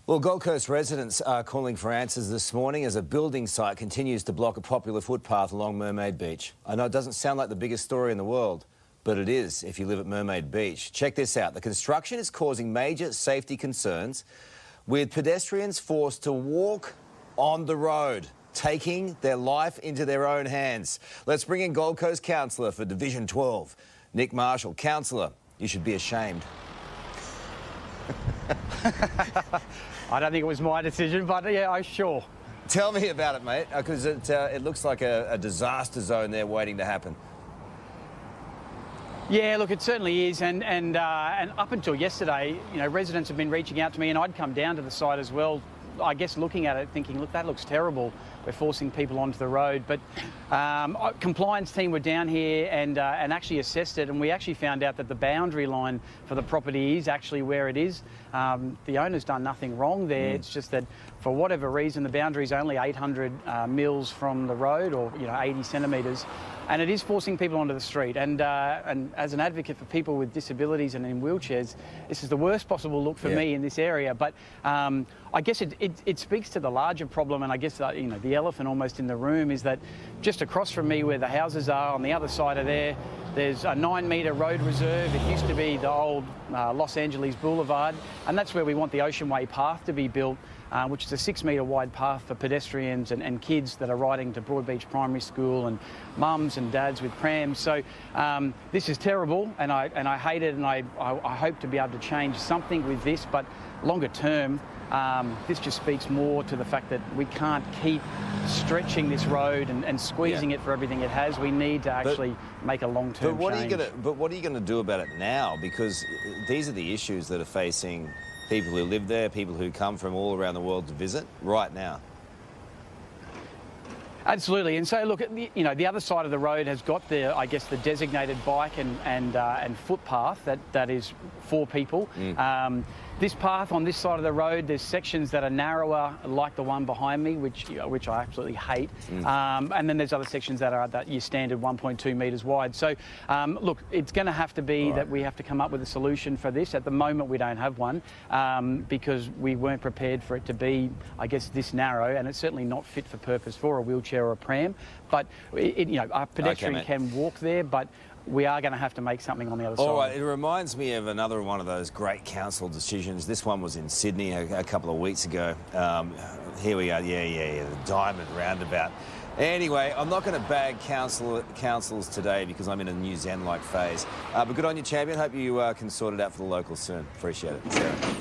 Well, Gold Coast residents are calling for answers this morning as a building site continues to block a popular footpath along Mermaid Beach. I know it doesn't sound like the biggest story in the world, but it is if you live at Mermaid Beach. Check this out. The construction is causing major safety concerns, with pedestrians forced to walk on the road, taking their life into their own hands. Let's bring in Gold Coast Councillor for Division 12, Nick Marshall. Councillor, you should be ashamed. I don't think it was my decision, but yeah, sure. Tell me about it, mate, because it looks like a disaster zone there waiting to happen. Yeah, look, it certainly is, and up until yesterday, you know, residents have been reaching out to me, and I'd come down to the site as well, I guess looking at it, thinking, look, that looks terrible. We're forcing people onto the road. But compliance team were down here and actually assessed it, and we actually found out that the boundary line for the property is actually where it is. The owner's done nothing wrong there. It's just that for whatever reason, the boundary is only 800 mils from the road, or 80 centimetres, and it is forcing people onto the street. And as an advocate for people with disabilities and in wheelchairs, this is the worst possible look for me in this area. But I guess it speaks to the larger problem, and I guess the elephant almost in the room is that just across from me, where the houses are on the other side of there, there's a 9-metre road reserve. It used to be the old Los Angeles Boulevard, and that's where we want the Oceanway path to be built, which is a 6-metre wide path for pedestrians and kids that are riding to Broadbeach Primary School, and mums and dads with prams. So this is terrible, and I hate it, and I hope to be able to change something with this, but longer term, this just speaks more to the fact that we can't keep stretching this road and squeezing it for everything it has. We need to actually make a long-term change. But what are you going to do about it now? Because these are the issues that are facing people who live there, people who come from all around the world to visit right now. Absolutely, and so look, the other side of the road has got the designated bike and footpath that is for people. This path on this side of the road, there's sections that are narrower, like the one behind me, which I absolutely hate, and then there's other sections that are your standard 1.2 metres wide. So look, it's going to have to be that we have to come up with a solution for this. At the moment, we don't have one because we weren't prepared for it to be, I guess, this narrow, and it's certainly not fit for purpose for a wheelchair or a pram. But a pedestrian can walk there, but we are going to have to make something on the other side. All right, it reminds me of another one of those great council decisions. This one was in Sydney a couple of weeks ago. Here we are, the Diamond Roundabout. Anyway, I'm not going to bag councils today because I'm in a new Zen-like phase. But good on you, champion. Hope you can sort it out for the locals soon. Appreciate it.